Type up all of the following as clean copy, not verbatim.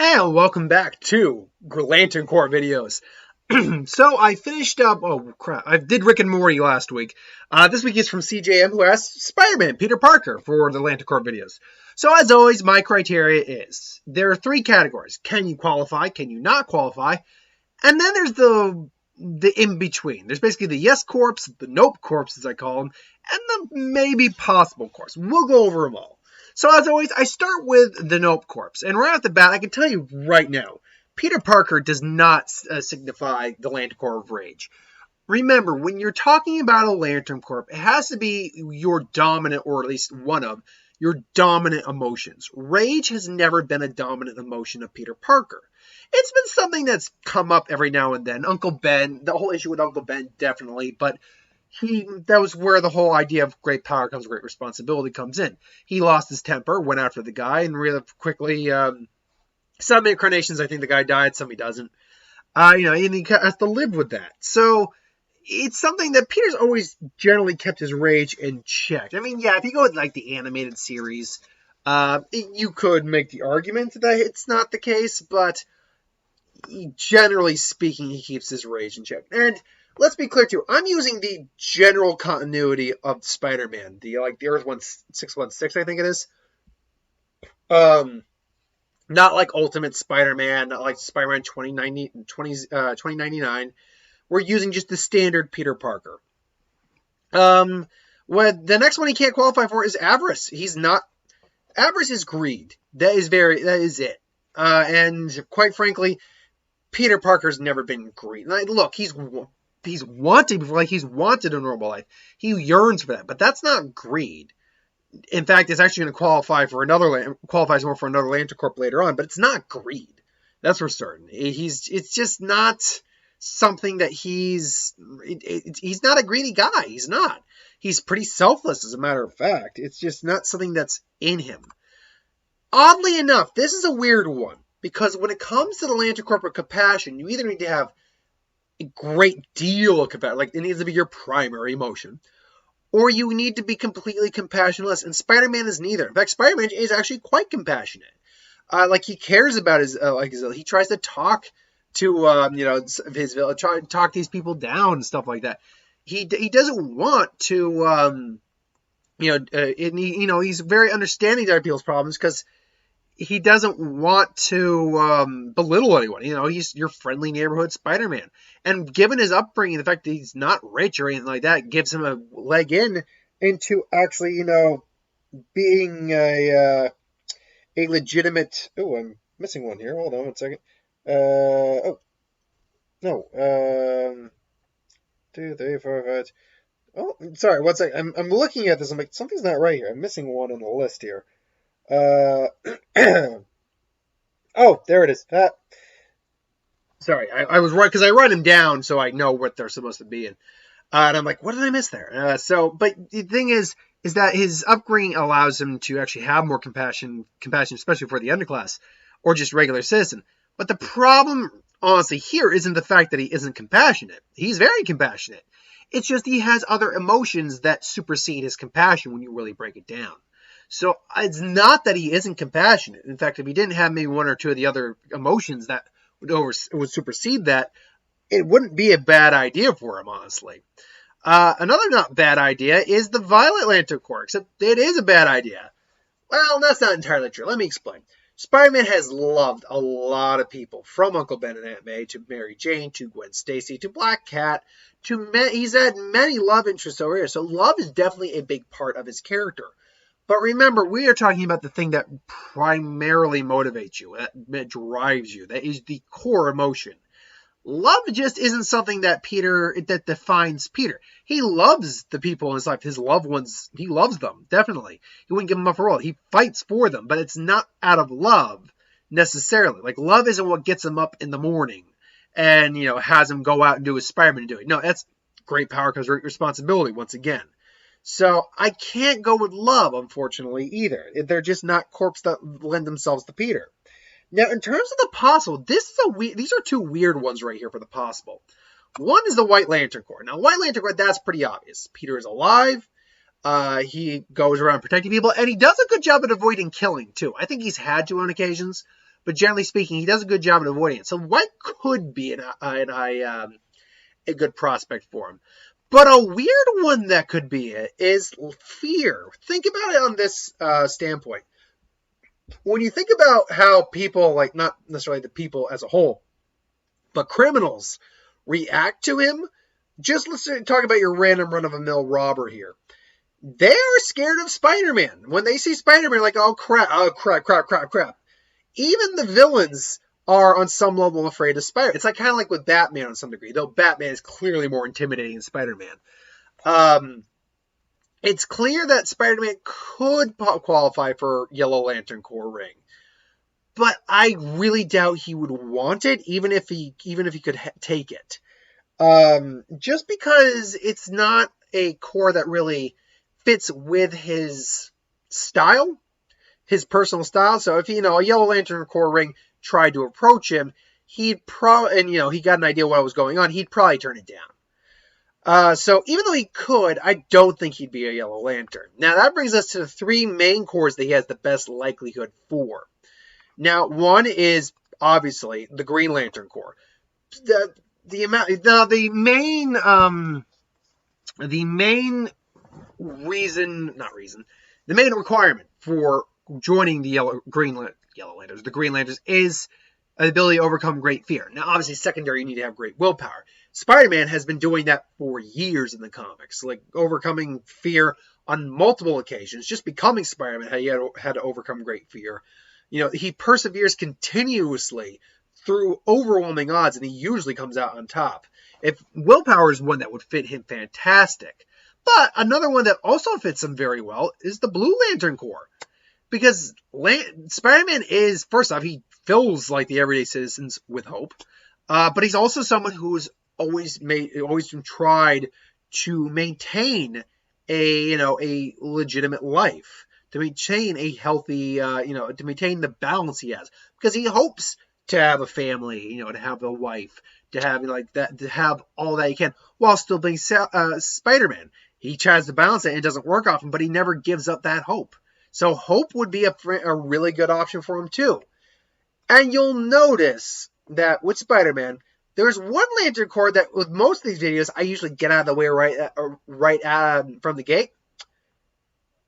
And welcome back to Lantern Corps videos. So I finished up, oh crap, I did Rick and Morty last week. This week is from CJM, who asked Spider-Man, Peter Parker, for the Lantern Corps videos. So as always, my criteria is, there are three categories. Can you qualify? Can you not qualify? And then there's the in-between. There's basically the yes corps, the nope corps, as I call them, and the maybe possible corps. We'll go over them all. So as always, I start with the nope corps. And right off the bat, I can tell you right now, Peter Parker does not signify the Lantern Corps of Rage. Remember, when you're talking about a Lantern Corps, it has to be your dominant, or at least one of, your dominant emotions. Rage has never been a dominant emotion of Peter Parker. It's been something that's come up every now and then. Uncle Ben, the whole issue with Uncle Ben, definitely, but that was where the whole idea of great power comes great responsibility comes in. He lost his temper, went after the guy, and really quickly, some incarnations, I think the guy died, some he doesn't. And he has to live with that. So it's something that Peter's always generally kept his rage in check. I mean, yeah, if you go with like the animated series, you could make the argument that it's not the case, but generally speaking, he keeps his rage in check. And let's be clear too, I'm using the general continuity of Spider-Man, the Earth 616, I think it is. Not like Ultimate Spider-Man, not like Spider-Man 2099. We're using just the standard Peter Parker. The next one he can't qualify for is avarice. Avarice is greed. That is it. And quite frankly, Peter Parker's never been greedy. Like, look, he's wanted before, like he's wanted a normal life. He yearns for that, but that's not greed. In fact, it's actually going to qualifies more for another Lantern Corps later on, but it's not greed. That's for certain. It's just not something that he's not a greedy guy. He's not. He's pretty selfless, as a matter of fact. It's just not something that's in him. Oddly enough, this is a weird one, because when it comes to the Lantern Corps of compassion, you either need to have a great deal of compassion, like it needs to be your primary emotion, or you need to be completely compassionless, and Spider-Man is neither. In fact, Spider-Man is actually quite compassionate. He cares about his he tries to talk to his village, try to talk these people down and stuff like that. He doesn't want to he's very understanding to other people's problems because he doesn't want to belittle anyone. He's your friendly neighborhood Spider-Man. And given his upbringing, the fact that he's not rich or anything like that gives him a leg into actually, being a legitimate... Oh, I'm missing one here. Hold on 1 second. 2, 3, 4, 5... Oh, sorry, 1 second. I'm looking at this. I'm like, something's not right here. I'm missing one on the list here. Oh, there it is. Sorry, I was right, because I write them down so I know what they're supposed to be in. And I'm like, what did I miss there? But the thing is that his upbringing allows him to actually have more compassion, especially for the underclass, or just regular citizen. But the problem, honestly, here isn't the fact that he isn't compassionate. He's very compassionate. It's just he has other emotions that supersede his compassion when you really break it down. So it's not that he isn't compassionate. In fact, if he didn't have maybe one or two of the other emotions that would supersede that, it wouldn't be a bad idea for him, honestly. Another not bad idea is the Violet Lantern Corps, except it is a bad idea. Well, that's not entirely true. Let me explain. Spider-Man has loved a lot of people, from Uncle Ben and Aunt May to Mary Jane to Gwen Stacy to Black Cat he's had many love interests over here. So love is definitely a big part of his character. But remember, we are talking about the thing that primarily motivates you, that drives you, that is the core emotion. Love just isn't something that defines Peter. He loves the people in his life, his loved ones. He loves them, definitely. He wouldn't give them up for all. He fights for them, but it's not out of love necessarily. Like, love isn't what gets him up in the morning and, has him go out and do his Spider-Man doing. No, that's great power comes great responsibility once again. So I can't go with love, unfortunately, either. They're just not corps that lend themselves to Peter. Now, in terms of the possible, these are two weird ones right here for the possible. One is the White Lantern Corps. Now, White Lantern Corps, that's pretty obvious. Peter is alive. He goes around protecting people, and he does a good job at avoiding killing, too. I think he's had to on occasions, but generally speaking, he does a good job at avoiding it. So what could be a good prospect for him? But a weird one that could be it is fear. Think about it on this standpoint. When you think about how people, like not necessarily the people as a whole, but criminals react to him, just let's talk about your random run-of-the-mill robber here. They are scared of Spider-Man. When they see Spider-Man, like, oh crap. Even the villains are on some level afraid of Spider-Man. It's like kind of like with Batman on some degree, though Batman is clearly more intimidating than Spider-Man. It's clear that Spider-Man could qualify for Yellow Lantern Corps ring, but I really doubt he would want it, even if he could take it. Just because it's not a corps that really fits with his style, his personal style. So if, a Yellow Lantern Corps ring tried to approach him, he got an idea what was going on, he'd probably turn it down. So even though he could, I don't think he'd be a Yellow Lantern. Now that brings us to the three main corps that he has the best likelihood for. Now, one is obviously the Green Lantern Corps. The main requirement for joining the Green Lanterns is the ability to overcome great fear. Now, obviously, secondary, you need to have great willpower. Spider-Man has been doing that for years in the comics, like overcoming fear on multiple occasions. Just becoming Spider-Man, he had to overcome great fear. He perseveres continuously through overwhelming odds, and he usually comes out on top. If willpower is one that would fit him fantastic. But another one that also fits him very well is the Blue Lantern Corps. Because Spider-Man is, first off, he fills like the everyday citizens with hope. But he's also someone who's always tried to maintain a legitimate life, to maintain a healthy, to maintain the balance he has, because he hopes to have a family, to have a wife, to have to have all that he can while still being Spider-Man. He tries to balance it and it doesn't work often, but he never gives up that hope. So hope would be a really good option for him too. And you'll notice that with Spider-Man, there's one Lantern Corps that with most of these videos, I usually get out of the way right from the gate.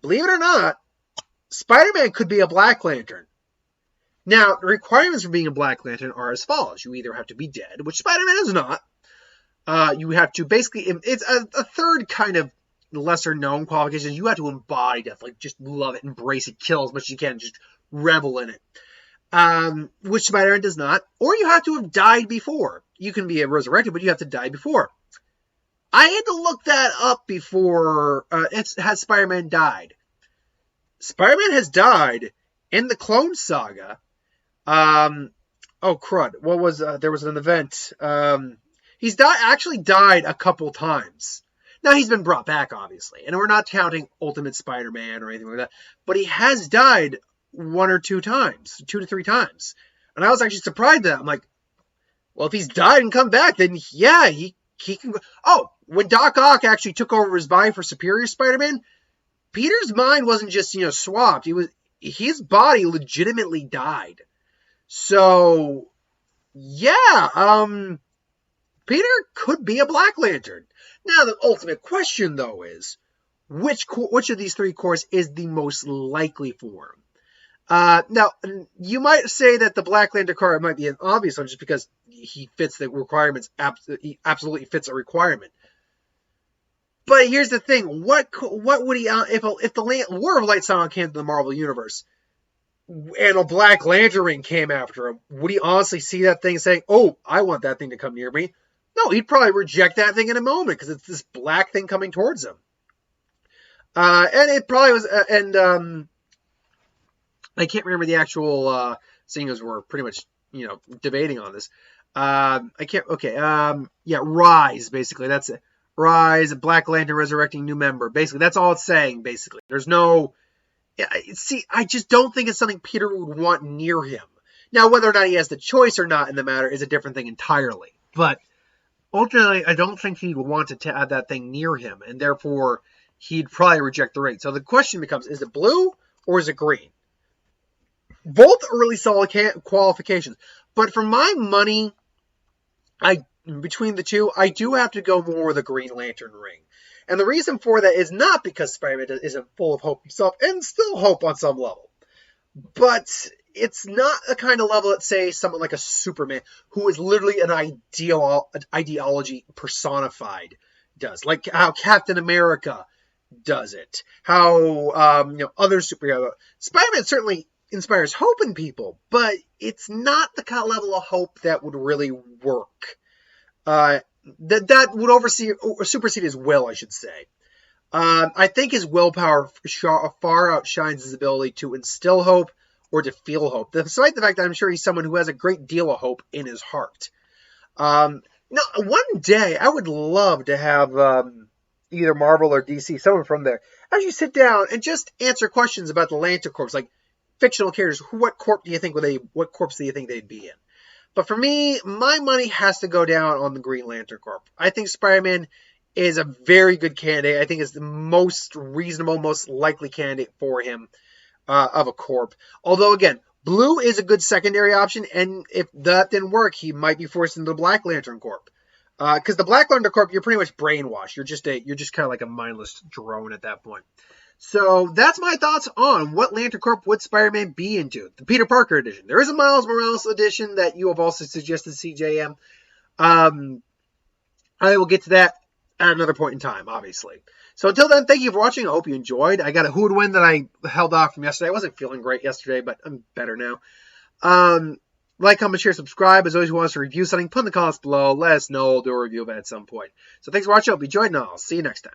Believe it or not, Spider-Man could be a Black Lantern. Now, the requirements for being a Black Lantern are as follows. You either have to be dead, which Spider-Man is not. You have to basically, it's a third kind of lesser known qualification. You have to embody death, like just love it, embrace it, kill as much as you can, just revel in it. Which Spider-Man does not. Or you have to have died before. You can be resurrected, but you have to die before. I had to look that up before. Has Spider-Man died? Spider-Man has died in the Clone Saga. Oh crud! What was there was an event? He's actually died a couple times. Now he's been brought back, obviously, and we're not counting Ultimate Spider-Man or anything like that. But he has died 1 or 2 times, 2 to 3 times, and I was actually surprised at that. I'm like, well, if he's died and come back, then yeah, he can go. Oh, when Doc Ock actually took over his body for Superior Spider-Man, Peter's mind wasn't just swapped. His body legitimately died. So yeah, Peter could be a Black Lantern. Now the ultimate question though is, which of these 3 corps is the most likely for him? Now, you might say that the Black Lantern Corps might be an obvious one just because he fits the requirements, he absolutely fits a requirement. But here's the thing, what would he, if the War of Light somehow came to the Marvel Universe, and a Black Lantern ring came after him, would he honestly see that thing saying, oh, I want that thing to come near me? No, he'd probably reject that thing in a moment because it's this black thing coming towards him. And it probably was, I can't remember the actual, seeing as we're pretty much, debating on this. Rise, basically, that's it. Rise, Black Lantern resurrecting new member. Basically, that's all it's saying, basically. There's no, see, I just don't think it's something Peter would want near him. Now, whether or not he has the choice or not in the matter is a different thing entirely. But ultimately, I don't think he'd want to have that thing near him, and therefore, he'd probably reject the ring. So the question becomes, is it blue or is it green? Both are really solid qualifications. But for my money, between the two, I do have to go more with a Green Lantern ring. And the reason for that is not because Spider-Man isn't full of hope himself, and still hope on some level. But it's not the kind of level that, say, someone like a Superman, who is literally an ideology personified, does. Like how Captain America does it. How other superheroes. Spider-Man certainly inspires hope in people, but it's not the kind of level of hope that would really work. That would supersede his will, I should say. I think his willpower far outshines his ability to instill hope or to feel hope, despite the fact that I'm sure he's someone who has a great deal of hope in his heart. Now, one day, I would love to have either Marvel or DC, someone from there, actually sit down and just answer questions about the Lantern Corps, like fictional characters. What corpse do you think they'd be in? But for me, my money has to go down on the Green Lantern Corps. I think Spider-Man is a very good candidate. I think it's the most reasonable, most likely candidate for him of a corp. Although, again, Blue is a good secondary option, and if that didn't work, he might be forced into the Black Lantern Corp. Because the Black Lantern Corp, you're pretty much brainwashed. You're just kind of like a mindless drone at that point. So that's my thoughts on what Lantern Corp would Spider-Man be into. The Peter Parker edition. There is a Miles Morales edition that you have also suggested, CJM. I will get to that at another point in time, obviously. So until then, thank you for watching. I hope you enjoyed. I got a who would win that I held off from yesterday. I wasn't feeling great yesterday, but I'm better now. Like, comment, share, subscribe. As always, who wants to review something, put in the comments below. Let us know. We'll do a review of it at some point. So thanks for watching. I hope you enjoyed, and I'll see you next time.